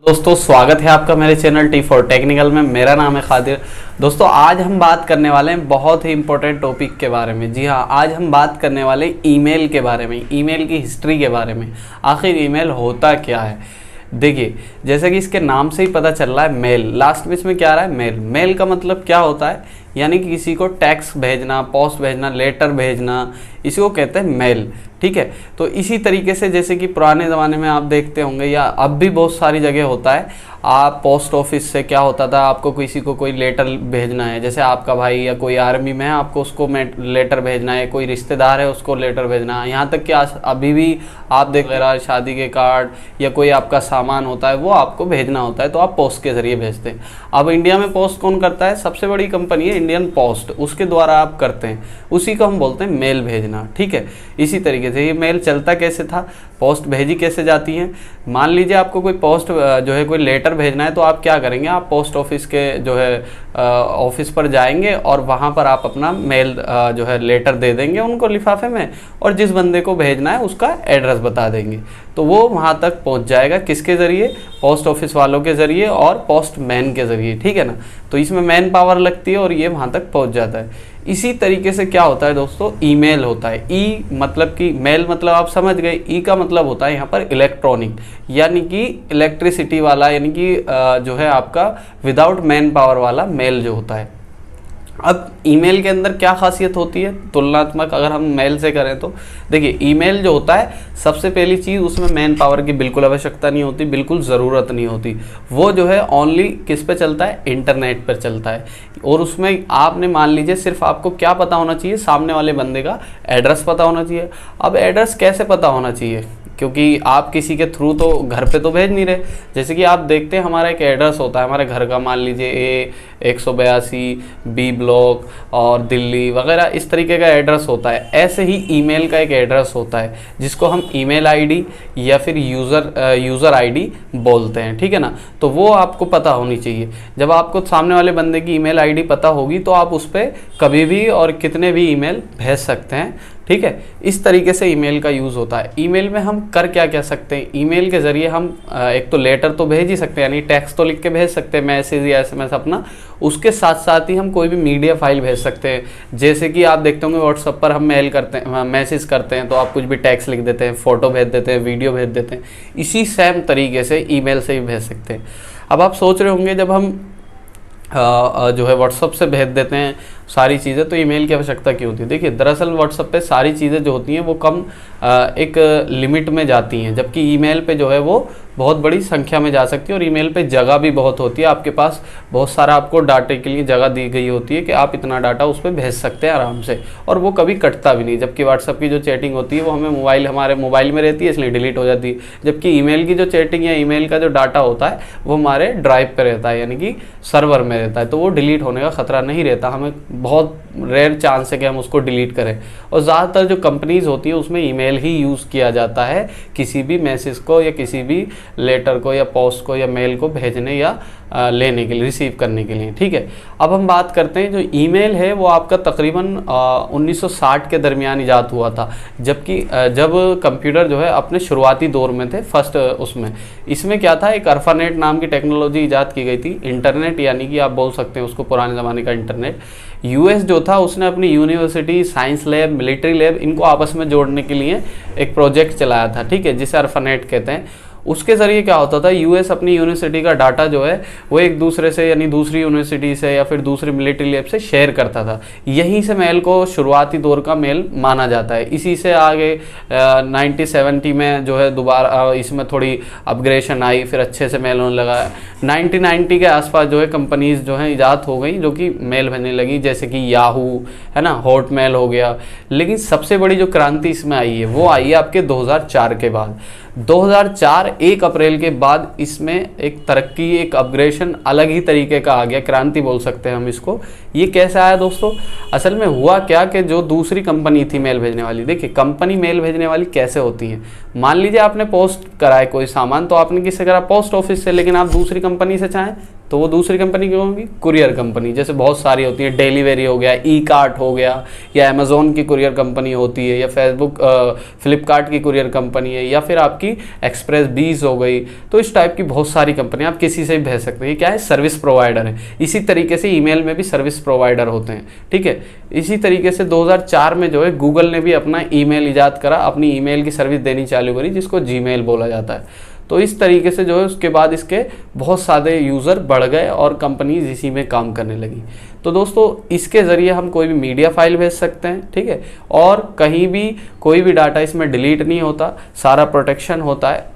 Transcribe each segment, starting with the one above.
दोस्तों स्वागत है आपका मेरे चैनल टी फॉर टेक्निकल में। मेरा नाम है खादिर। दोस्तों आज हम बात करने वाले हैं बहुत ही इंपॉर्टेंट टॉपिक के बारे में। जी हाँ, आज हम बात करने वाले हैं ईमेल के बारे में, ईमेल की हिस्ट्री के बारे में। आखिर ईमेल होता क्या है? देखिए, जैसे कि इसके नाम से ही पता चल रहा है, मेल, लास्ट में इसमें क्या आ रहा है, मेल। मेल का मतलब क्या होता है? यानी कि किसी को टेक्स्ट भेजना, पोस्ट भेजना, लेटर भेजना, इसी को कहते हैं मेल। ठीक है, तो इसी तरीके से जैसे कि पुराने ज़माने में आप देखते होंगे या अब भी बहुत सारी जगह होता है, आप पोस्ट ऑफिस से क्या होता था, आपको किसी को कोई लेटर भेजना है, जैसे आपका भाई या कोई आर्मी में है, आपको उसको लेटर भेजना है, कोई रिश्तेदार है उसको लेटर भेजना है। यहाँ तक कि अभी भी आप देख रहे, शादी के कार्ड या कोई आपका सामान होता है वो आपको भेजना होता है, तो आप पोस्ट के ज़रिए भेजते हैं। अब इंडिया में पोस्ट कौन करता है? सबसे बड़ी कंपनी है इंडियन पोस्ट, उसके द्वारा आप करते हैं, उसी को हम बोलते हैं मेल भेजना। ठीक है, इसी तरीके से ये मेल चलता कैसे था, पोस्ट भेजी कैसे जाती है। मान लीजिए आपको कोई पोस्ट जो है कोई लेटर भेजना है, तो आप क्या करेंगे, आप पोस्ट ऑफिस के जो है ऑफिस पर जाएंगे और वहाँ पर आप अपना मेल जो है लेटर दे देंगे उनको लिफाफे में, और जिस बंदे को भेजना है उसका एड्रेस बता देंगे, तो वो वहाँ तक पहुँच जाएगा। किसके ज़रिए? पोस्ट ऑफिस वालों के ज़रिए और पोस्टमैन के ज़रिए। ठीक है ना, तो इसमें मैन पावर लगती है और ये वहाँ तक पहुँच जाता है। इसी तरीके से क्या होता है दोस्तों, ईमेल होता है। ई मतलब कि मेल मतलब आप समझ गए, ई का मतलब होता है यहाँ पर इलेक्ट्रॉनिक, यानी कि इलेक्ट्रिसिटी वाला, यानी कि जो है आपका विदाउट मैन पावर वाला मेल जो होता है। अब ईमेल के अंदर क्या खासियत होती है तुलनात्मक, अगर हम मेल से करें तो देखिए, ईमेल जो होता है सबसे पहली चीज़, उसमें मैन पावर की बिल्कुल आवश्यकता नहीं होती, बिल्कुल ज़रूरत नहीं होती। वो जो है ओनली किस पे चलता है? इंटरनेट पर चलता है। और उसमें आपने मान लीजिए सिर्फ आपको क्या पता होना चाहिए, सामने वाले बंदे का एड्रेस पता होना चाहिए। अब एड्रेस कैसे पता होना चाहिए? क्योंकि आप किसी के थ्रू तो घर पे तो भेज नहीं रहे। जैसे कि आप देखते हैं हमारा एक एड्रेस होता है हमारे घर का, मान लीजिए A182 B ब्लॉक और दिल्ली वगैरह, इस तरीके का एड्रेस होता है। ऐसे ही ईमेल का एक एड्रेस होता है जिसको हम ईमेल आईडी या फिर यूज़र आईडी बोलते हैं। ठीक है ना, तो वो आपको पता होनी चाहिए। जब आपको सामने वाले बंदे की ईमेल आईडी पता होगी तो आप उस पर कभी भी और कितने भी ईमेल भेज सकते हैं। ठीक है, इस तरीके से ईमेल का यूज़ होता है। ईमेल में हम कर क्या सकते हैं? ईमेल के ज़रिए हम एक तो लेटर तो भेज ही सकते हैं, यानी टेक्स्ट तो लिख के भेज सकते हैं, मैसेज या SMS अपना। उसके साथ साथ ही हम कोई भी मीडिया फाइल भेज सकते हैं। जैसे कि आप देखते होंगे व्हाट्सएप पर हम मेल करते हैं, मैसेज करते हैं, तो आप कुछ भी टेक्स्ट लिख देते हैं, फ़ोटो भेज देते हैं, वीडियो भेज देते हैं। इसी सेम तरीके से ईमेल से ही भेज सकते हैं। अब आप सोच रहे होंगे, जब हम जो है व्हाट्सअप से भेज देते हैं सारी चीज़ें, तो ईमेल की आवश्यकता क्यों होती है? देखिए, दरअसल व्हाट्सअप पे सारी चीज़ें जो होती हैं वो कम एक लिमिट में जाती हैं, जबकि ईमेल पे जो है वो बहुत बड़ी संख्या में जा सकती है। और ईमेल पे जगह भी बहुत होती है, आपके पास बहुत सारा आपको डाटे के लिए जगह दी गई होती है कि आप इतना डाटा उस पर भेज सकते हैं आराम से, और वो कभी कटता भी नहीं। जबकि व्हाट्सअप की जो चैटिंग होती है वो हमारे मोबाइल में रहती है, इसलिए डिलीट हो जाती है। जबकि ईमेल की जो चैटिंग या ईमेल का जो डाटा होता है वो हमारे ड्राइव पर रहता है, यानी कि सर्वर में रहता है, तो वो डिलीट होने का खतरा नहीं रहता। हमें बहुत रेयर चांस है कि हम उसको डिलीट करें। और ज़्यादातर जो कंपनीज़ होती है उसमें ईमेल ही यूज़ किया जाता है किसी भी मैसेज को या किसी भी लेटर को या पोस्ट को या मेल को भेजने या लेने के लिए, रिसीव करने के लिए। ठीक है, अब हम बात करते हैं, जो ईमेल है वो आपका तकरीबन 1960 के दरमियान ईजाद हुआ था, जबकि जब कंप्यूटर जो है अपने शुरुआती दौर में थे, फर्स्ट उसमें इसमें क्या था, एक ARPANET नाम की टेक्नोलॉजी ईजाद की गई थी। इंटरनेट, यानी कि आप बोल सकते हैं उसको पुराने ज़माने का इंटरनेट। US जो था उसने अपनी university, science lab, military lab, इनको आपस में जोड़ने के लिए एक प्रोजेक्ट चलाया था। ठीक है, जिसे ARPANET कहते हैं। उसके ज़रिए क्या होता था, US अपनी यूनिवर्सिटी का डाटा जो है वो एक दूसरे से, यानी दूसरी यूनिवर्सिटी से या फिर दूसरी मिलिट्री लैब से शेयर करता था। यहीं से मेल को शुरुआती दौर का मेल माना जाता है। इसी से आगे 1970 में जो है दोबारा इसमें थोड़ी अपग्रेडेशन आई, फिर अच्छे से मेल होने लगा। 1990 के आसपास जो है कंपनीज़ जो है ईजाद हो गई जो कि मेल भेजने लगी, जैसे कि याहू है ना, हॉटमेल हो गया। लेकिन सबसे बड़ी जो क्रांति इसमें आई है वो आई है आपके 2004 के बाद। 2004 1 अप्रैल के बाद इसमें एक तरक्की, एक अपग्रेडेशन अलग ही तरीके का आ गया, क्रांति बोल सकते हैं हम इसको। ये कैसे आया दोस्तों? असल में हुआ क्या कि जो दूसरी कंपनी थी मेल भेजने वाली, देखिए कंपनी मेल भेजने वाली कैसे होती है। मान लीजिए आपने पोस्ट कराए कोई सामान, तो आपने किससे करा? पोस्ट ऑफिस से। लेकिन आप दूसरी कंपनी से चाहें तो वो दूसरी कंपनी क्यों होगी? Courier company. जैसे बहुत सारी होती है, डिलीवरी हो गया, ई कार्ट हो गया, या अमेज़ोन की कुरियर कंपनी होती है, या फेसबुक फ्लिपकार्ट की कुरियर कंपनी है, या फिर आपकी एक्सप्रेस बीज हो गई। तो इस टाइप की बहुत सारी कंपनी आप किसी से भी भेज सकते हैं। क्या है? सर्विस प्रोवाइडर है। इसी तरीके से ईमेल में भी सर्विस प्रोवाइडर होते हैं, ठीक है। इसी तरीके से 2004 में जो है गूगल ने भी अपना ईमेल ईजाद करा, अपनी ईमेल की सर्विस देनी चालू करी, जिसको जीमेल बोला जाता है। तो इस तरीके से जो है उसके बाद इसके बहुत सारे यूज़र बढ़ गए और कंपनीज इसी में काम करने लगी। तो दोस्तों इसके ज़रिए हम कोई भी मीडिया फाइल भेज सकते हैं, ठीक है, और कहीं भी कोई भी डाटा इसमें डिलीट नहीं होता, सारा प्रोटेक्शन होता है।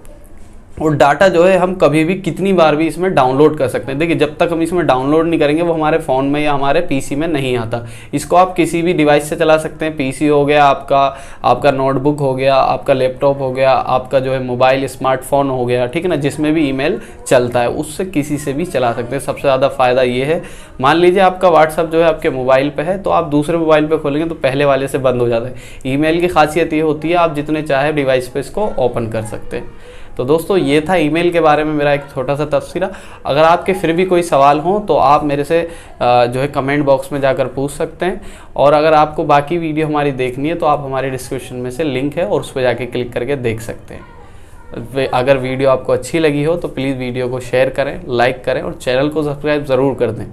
और डाटा जो है हम कभी भी कितनी बार भी इसमें डाउनलोड कर सकते हैं। देखिए जब तक हम इसमें डाउनलोड नहीं करेंगे वो हमारे फ़ोन में या हमारे पीसी में नहीं आता। इसको आप किसी भी डिवाइस से चला सकते हैं। पीसी हो गया आपका नोटबुक हो गया, आपका लैपटॉप हो गया, आपका जो है मोबाइल स्मार्टफोन हो गया, ठीक है ना, जिसमें भी ईमेल चलता है उससे किसी से भी चला सकते हैं। सबसे ज़्यादा फ़ायदा ये है, मान लीजिए आपका व्हाट्सअप जो है आपके मोबाइल पर है, तो आप दूसरे मोबाइल पर खोलेंगे तो पहले वाले से बंद हो जाता है। ईमेल की खासियत ये होती है आप जितने चाहे डिवाइस पर इसको ओपन कर सकते हैं। तो दोस्तों ये था ईमेल के बारे में मेरा एक छोटा सा तबसरा। अगर आपके फिर भी कोई सवाल हो तो आप मेरे से जो है कमेंट बॉक्स में जाकर पूछ सकते हैं। और अगर आपको बाकी वीडियो हमारी देखनी है तो आप हमारे डिस्क्रिप्शन में से लिंक है और उस पर जाके क्लिक करके देख सकते हैं। अगर वीडियो आपको अच्छी लगी हो तो प्लीज़ वीडियो को शेयर करें, लाइक करें और चैनल को सब्सक्राइब ज़रूर कर दें।